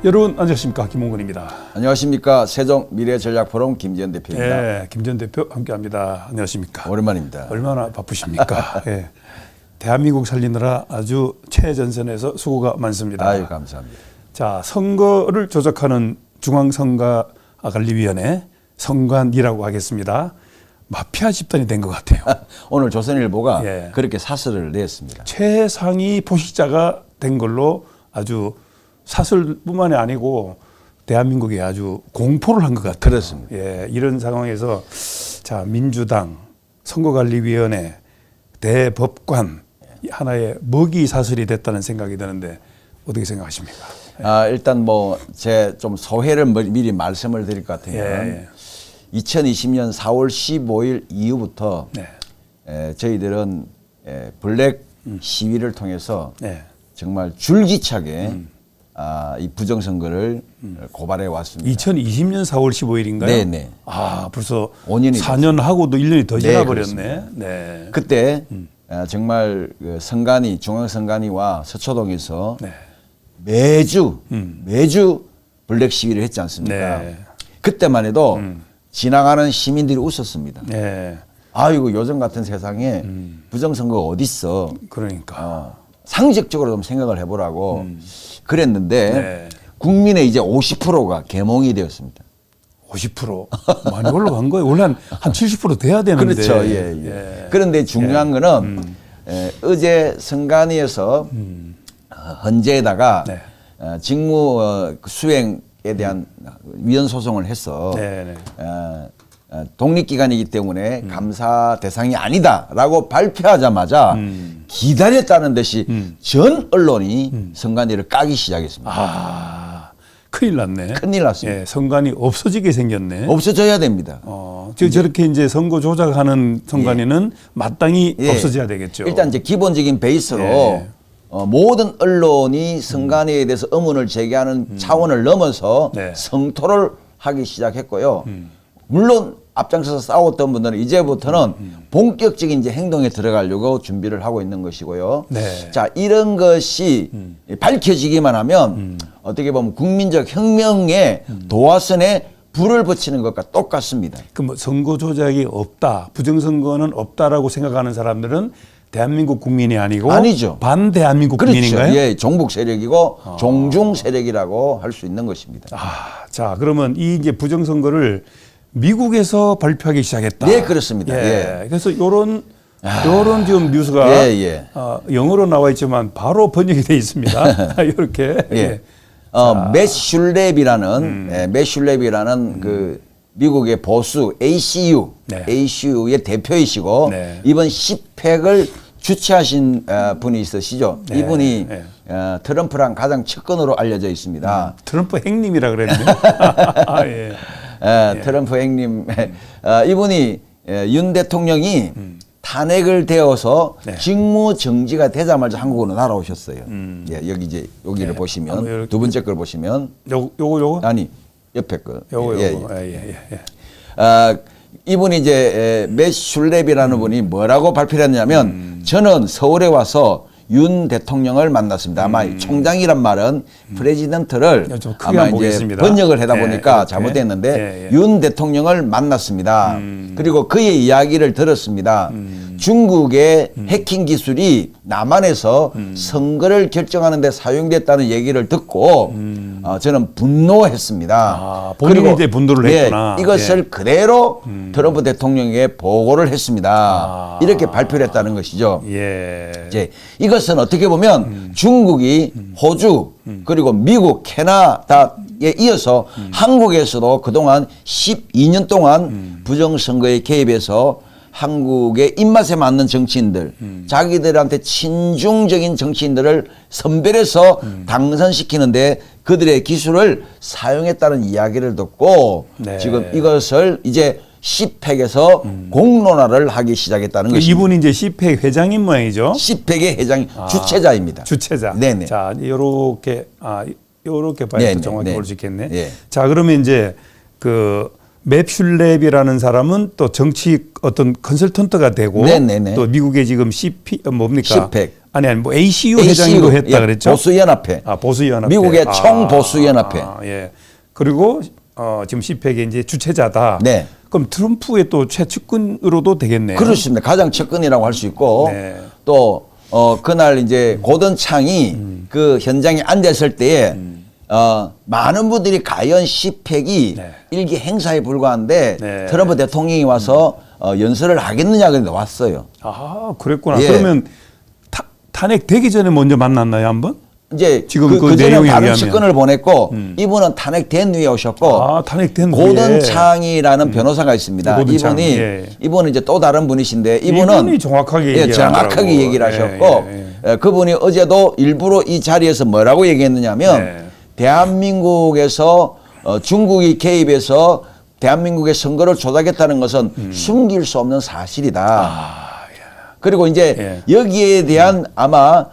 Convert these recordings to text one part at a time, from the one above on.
여러분 안녕하십니까, 김홍근입니다. 안녕하십니까, 세종 미래전략포럼 김지현 대표입니다. 네, 김지현 대표 함께합니다. 안녕하십니까. 오랜만입니다. 얼마나 바쁘십니까? 예. 대한민국 살리느라 아주 최전선에서 수고가 많습니다. 아유, 감사합니다. 자, 선거를 조작하는 중앙선거관리위원회 선관위라고 하겠습니다. 마피아 집단이 된 것 같아요. 오늘 조선일보가 예. 그렇게 사설을 냈습니다. 최상위 포식자가 된 걸로 아주 사설뿐만이 아니고 대한민국에 아주 공포를 한 것 같아요. 그렇습니다. 예, 이런 상황에서 자, 민주당 선거관리위원회 대법관 하나의 먹이 사슬이 됐다는 생각이 드는데 어떻게 생각하십니까? 일단 뭐 제 좀 소회를 미리 말씀을 드릴 것 같으면 예. 2020년 4월 15일 이후부터 네. 저희들은 블랙 시위를 통해서 네. 정말 줄기차게 이 부정선거를 고발해 왔습니다. 2020년 4월 15일인가요? 네네. 아, 벌써 5년이 4년 하고도 1년이 더 네, 지나버렸네. 그렇습니다. 네. 그때 정말 그 선관위, 중앙선관위와 서초동에서 네. 매주 블랙 시위를 했지 않습니까? 네. 그때만 해도 지나가는 시민들이 웃었습니다. 네. 아이고, 요즘 같은 세상에 부정선거가 어딨어. 그러니까. 상식적으로 좀 생각을 해보라고 그랬는데 네. 국민의 이제 50%가 계몽이 되었습니다. 50% 많이 올라간 거예요. 원래 한 70% 돼야 되는데. 그렇죠. 예. 그런데 중요한 거는 어제 선관위에서 헌재에다가 네. 직무 수행에 대한 위헌 소송을 해서 네. 독립기관이기 때문에 감사 대상이 아니다라고 발표하자마자 기다렸다는 듯이 전 언론이 선관위를 까기 시작했습니다. 아, 큰일 났네. 큰일 났습니다. 예, 선관위 없어지게 생겼네. 없어져야 됩니다. 저렇게 이제 선거 조작하는 선관위는 마땅히 예. 없어져야 되겠죠. 일단 이제 기본적인 베이스로 예. 모든 언론이 선관위에 대해서 의문을 제기하는 차원을 넘어서 네. 성토를 하기 시작했고요. 물론 앞장서서 싸웠던 분들은 이제부터는 본격적인 이제 행동에 들어가려고 준비를 하고 있는 것이고요. 네. 자, 이런 것이 밝혀지기만 하면 어떻게 보면 국민적 혁명의 도화선에 불을 붙이는 것과 똑같습니다. 그 뭐 선거 조작이 없다, 부정선거는 없다라고 생각하는 사람들은 대한민국 국민이 아니고 아니죠. 반대한민국 그렇죠. 국민인가요? 예, 종북 세력이고 종중 세력이라고 할 수 있는 것입니다. 아, 자, 그러면 이 이제 부정선거를 미국에서 발표하기 시작했다. 네, 그렇습니다. 예. 그래서 요런 지금 뉴스가 영어로 나와 있지만 바로 번역이 돼 있습니다. 이렇게. 예. 맷 슐랩이라는 그 미국의 보수 ACU의 대표이시고 네. 이번 10팩을 주최하신 분이 있으시죠. 네. 이분이 트럼프랑 가장 측근으로 알려져 있습니다. 트럼프 행님이라 그랬는데. 아, 예. 트럼프 행님. 이분이 윤 대통령이 탄핵을 되어서 네. 직무 정지가 되자마자 한국으로 날아오셨어요. 예, 여기 이제 여기를 보시면 이렇게. 두 번째 걸 보시면 요거? 아니 옆에 거. 요거. 예. 이분이 이제 맷 슐랩이라는 분이 뭐라고 발표를 했냐면 저는 서울에 와서 윤 대통령을 만났습니다. 아마 총장이란 말은 프레지던트를 좀 크게 아마 한번 이제 보겠습니다. 번역을 하다 보니까 이렇게. 잘못됐는데 윤 대통령을 만났습니다. 그리고 그의 이야기를 들었습니다. 중국의 해킹 기술이 남한에서 선거를 결정하는 데 사용됐다는 얘기를 듣고 저는 분노했습니다. 본인이 이제 분노를 했구나. 이것을 그대로 트럼프 대통령에게 보고를 했습니다. 이렇게 발표를 했다는 것이죠. 예. 이제 이것은 어떻게 보면 중국이 호주 그리고 미국, 캐나다에 이어서 한국에서도 그동안 12년 동안 부정선거에 개입해서 한국의 입맛에 맞는 정치인들, 자기들한테 친중적인 정치인들을 선별해서 당선시키는데 그들의 기술을 사용했다는 이야기를 듣고 네. 지금 이것을 이제 10팩에서 공론화를 하기 시작했다는 것입니다. 이분이 이제 CPEC 회장인 모양이죠. 10팩의 회장 주최자입니다. 주최자. 네네. 자, 요렇게 봐야 네네. 정확히 네. 볼 수 있겠네. 예. 자, 그러면 이제 그 맵슐랩이라는 사람은 또 정치 어떤 컨설턴트가 되고 네네네. 또 미국의 지금 CP 뭡니까? CPEC. 아니 뭐 ACU 회장도 했다 예, 그랬죠. 보수연합회. 보수연합회. 미국의 총보수연합회. 예. 그리고 지금 CPEC의 이제 주최자다. 네. 그럼 트럼프의 또 최측근으로도 되겠네요. 그렇습니다. 가장 측근이라고 할 수 있고 네. 또 그날 이제 고든 창이 그 현장에 앉았을 때에 많은 분들이 과연 CPEC이 네. 일기 행사에 불과한데 네. 트럼프 대통령이 와서 연설을 하겠느냐 그런데 왔어요. 그랬구나. 예. 그러면 탄핵 되기 전에 먼저 만났나요, 한번? 이제 지금 그 전에 내용에 다른 의하면. 측근을 보냈고 이분은 탄핵된 후에 오셨고 탄핵된 후에. 고든창이라는 변호사가 있습니다. 고든창, 예. 이분은 이제 또 다른 분이신데 이분이 정확하게 예, 정확하게 얘기를 하셨고 그분이 어제도 일부러 이 자리에서 뭐라고 얘기했느냐면 네. 대한민국에서 중국이 개입해서 대한민국의 선거를 조작했다는 것은 숨길 수 없는 사실이다. 그리고 이제 여기에 대한 아마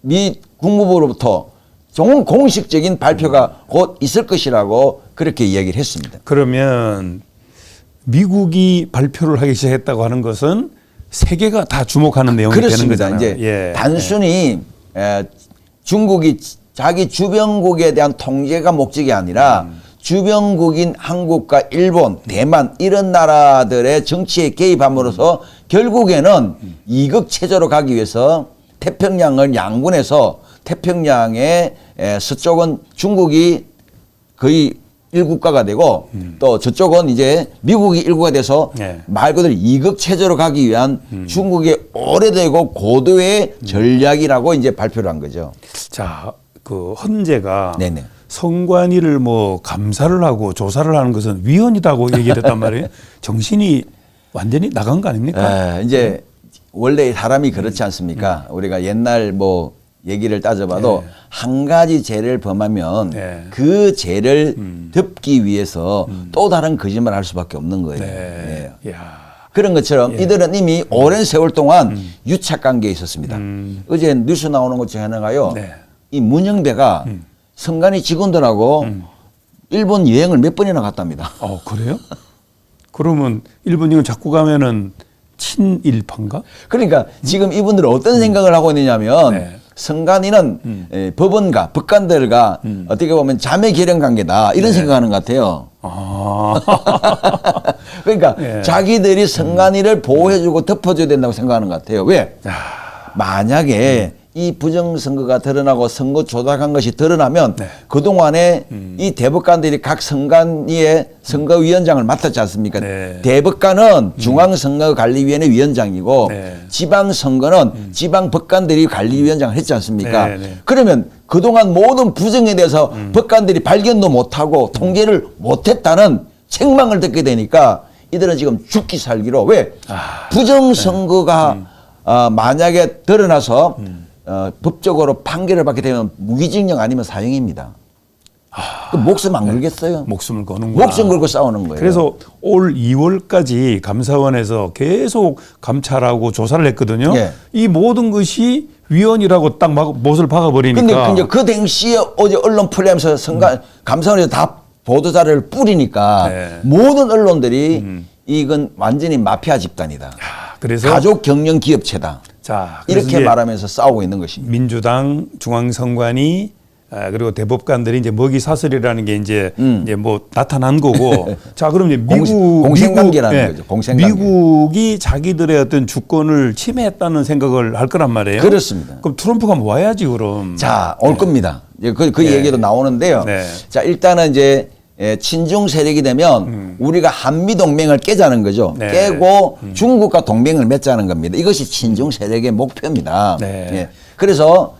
미 국무부로부터 공식적인 발표가 곧 있을 것이라고 그렇게 이야기를 했습니다. 그러면 미국이 발표를 하기 시작했다고 하는 것은 세계가 다 주목하는 내용이 그렇습니다. 되는 거잖아요. 이제 단순히 중국이 자기 주변국에 대한 통제가 목적이 아니라 주변국인 한국과 일본, 대만 이런 나라들의 정치에 개입함으로써 결국에는 이극 체제로 가기 위해서 태평양을 양분해서 태평양의 서쪽은 중국이 거의 일국가가 되고 또 저쪽은 이제 미국이 일국가 돼서 말 그대로 이극 체제로 가기 위한 중국의 오래되고 고도의 전략이라고 이제 발표를 한 거죠. 자, 그 헌재가 네네. 선관위를 뭐 감사를 하고 조사를 하는 것은 위헌이라고 얘기를 했단 말이에요. 정신이 완전히 나간 거 아닙니까? 이제 원래 사람이 그렇지 않습니까? 우리가 옛날 뭐 얘기를 따져봐도 한 가지 죄를 범하면 그 죄를 덮기 위해서 또 다른 거짓말을 할 수밖에 없는 거예요. 그런 것처럼 이들은 이미 오랜 세월 동안 유착 관계에 있었습니다. 어제 뉴스 나오는 것 중에 하나가요. 이 문영배가 선관위 직원들하고 일본 여행을 몇 번이나 갔답니다. 그래요? 그러면 일본 여행 자꾸 가면은 친일파인가? 그러니까 지금 이분들은 어떤 생각을 하고 있느냐면 선관위는 법원과 법관들과 어떻게 보면 자매 결연 관계다 이런 생각하는 것 같아요. 그러니까 자기들이 선관위를 보호해주고 덮어줘야 된다고 생각하는 것 같아요. 왜? 만약에 이 부정선거가 드러나고 선거 조작한 것이 드러나면 그동안에 이 대법관들이 각 선관위의 선거위원장을 맡았지 않습니까? 대법관은 중앙선거관리위원회 위원장이고 지방선거는 지방법관들이 관리위원장을 했지 않습니까? 그러면 그동안 모든 부정에 대해서 법관들이 발견도 못하고 통제를 못했다는 책망을 듣게 되니까 이들은 지금 죽기 살기로 왜? 부정선거가 만약에 드러나서 법적으로 판결을 받게 되면 무기징역 아니면 사형입니다. 그 목숨 안 걸겠어요? 목숨을 거는구나. 목숨 걸고 싸우는 거예요. 그래서 올 2월까지 감사원에서 계속 감찰하고 조사를 했거든요. 이 모든 것이 위헌이라고 딱 못을 박아버리니까. 근데 그 당시에 어제 언론 풀리면서 감사원에서 다 보도자료를 뿌리니까 모든 언론들이 이건 완전히 마피아 집단이다. 그래서 가족 경영 기업체다. 자, 이렇게 말하면서 싸우고 있는 것입니다. 민주당 중앙선관위 그리고 대법관들이 이제 먹이 사슬이라는 게 이제 뭐 나타난 거고. 자, 그럼 이제 공생관계라는 거죠. 공생관계. 미국이 자기들의 어떤 주권을 침해했다는 생각을 할 거란 말이에요. 그렇습니다. 그럼 트럼프가 뭐 와야지 그럼. 자, 올 겁니다. 그 얘기도 나오는데요. 자, 일단은 이제 친중 세력이 되면 우리가 한미 동맹을 깨자는 거죠. 깨고 중국과 동맹을 맺자는 겁니다. 이것이 친중 세력의 목표입니다. 그래서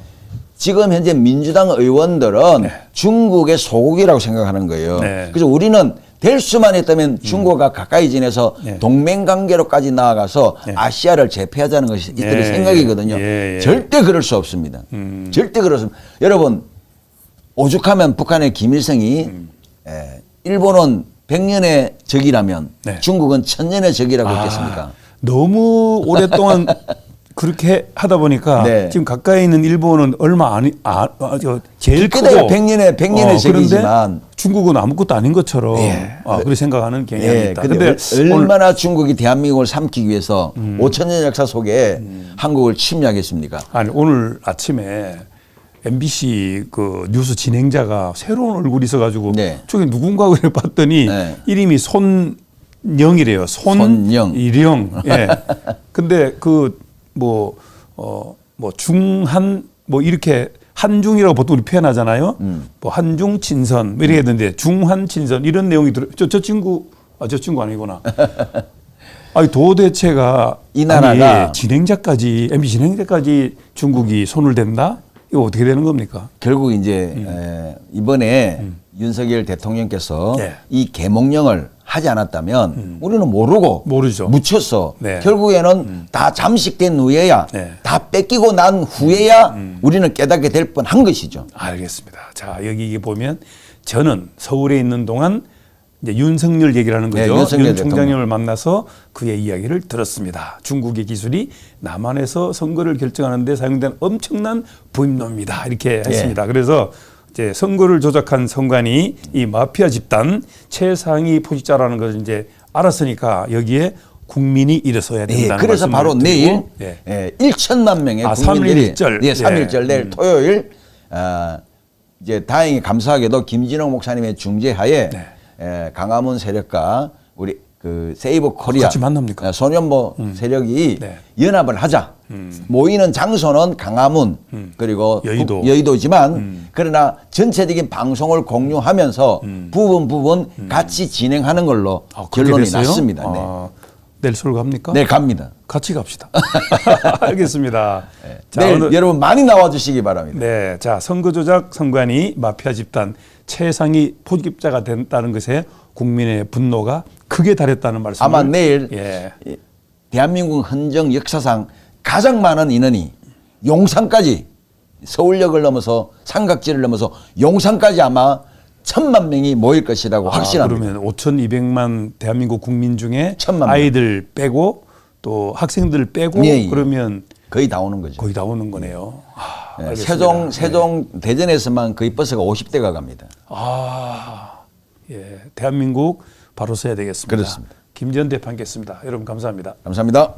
지금 현재 민주당 의원들은 중국의 소국이라고 생각하는 거예요. 그래서 우리는 될 수만 있다면 중국과 가까이 지내서 동맹 관계로까지 나아가서 아시아를 제패하자는 것이 이들의 생각이거든요. 절대 그럴 수 없습니다. 절대 그럴 수 없습니다. 여러분, 오죽하면 북한의 김일성이 일본은 100년의 적이라면 중국은 1000년의 적이라고 했겠습니까? 너무 오랫동안 그렇게 하다 보니까 네. 지금 가까이 있는 일본은 얼마 제일 기껏해야 크고 100년의 세계지만 그런데 중국은 아무것도 아닌 것처럼 예. 그렇게 생각하는 경향이 예, 있다. 근데 얼마나 중국이 대한민국을 삼키기 위해서 5,000년 역사 속에 한국을 침략했습니까? 아니 오늘 아침에 MBC 그 뉴스 진행자가 새로운 얼굴이 있어가지고 네. 저게 누군가 그래 봤더니 네. 이름이 손영이래요. 손영. 이령. 예. 근데 그 뭐 중한 뭐 이렇게 한중이라고 보통 우리 표현하잖아요. 뭐 한중 친선 뭐 이렇게 했는데 중한 친선 이런 내용이 들어. 저 친구 저 친구 아니구나. 아니 도대체가 이 나라가 아니, 진행자까지 MBC 진행자까지 중국이 손을 댄다? 이거 어떻게 되는 겁니까? 결국 이제 이번에 윤석열 대통령께서 네. 이 계몽령을 하지 않았다면 우리는 모르죠. 묻혔어. 네. 결국에는 다 잠식된 후에야 네. 다 뺏기고 난 후에야 우리는 깨닫게 될 뻔한 것이죠. 알겠습니다. 자 여기 보면 저는 서울에 있는 동안 이제 윤석열 얘기를 하는 거죠. 네, 윤석열 윤 총장님을 만나서 그의 이야기를 들었습니다. 중국의 기술이 남한에서 선거를 결정하는 데 사용된 엄청난 부임로입니다. 이렇게 했습니다. 그래서 이제 선거를 조작한 선관위 이 마피아 집단 최상위 포식자라는 것을 이제 알았으니까 여기에 국민이 일어서야 된다는 그래서 말씀을 바로 드리고, 내일 네. 1천만 명의 국민들이 3.1절. 예, 3.1절 내일 토요일 이제 다행히 감사하게도 김진홍 목사님의 중재하에 강화문 세력과 우리 그 세이버 코리아 같이 만납니까? 소년보 세력이 네. 연합을 하자. 모이는 장소는 강화문 그리고 여의도지만 그러나 전체적인 방송을 공유하면서 부분 같이 진행하는 걸로 결론이 됐어요? 났습니다. 내일 서울 갑니까? 네, 갑니다. 같이 갑시다. 알겠습니다. 자, 내일 여러분 많이 나와 주시기 바랍니다. 네, 자 선거 조작 선관위 마피아 집단 최상위 포집자가 된다는 것에 국민의 분노가 크게 달했다는 말씀을 아마 내일 예. 대한민국 헌정 역사상 가장 많은 인원이 용산까지 서울역을 넘어서 삼각지를 넘어서 용산까지 아마 1,000만 명이 모일 것이라고 확신합니다. 그러면 5,200만 대한민국 국민 중에 1,000만 명. 아이들 빼고 또 학생들 빼고 예. 그러면 거의 다 오는 거죠. 거의 다 오는 거네요. 세종 대전에서만 거의 버스가 50대가 갑니다. 예, 대한민국 바로 서야 되겠습니다. 그렇습니다. 김전 대표 함께했습니다. 여러분 감사합니다. 감사합니다.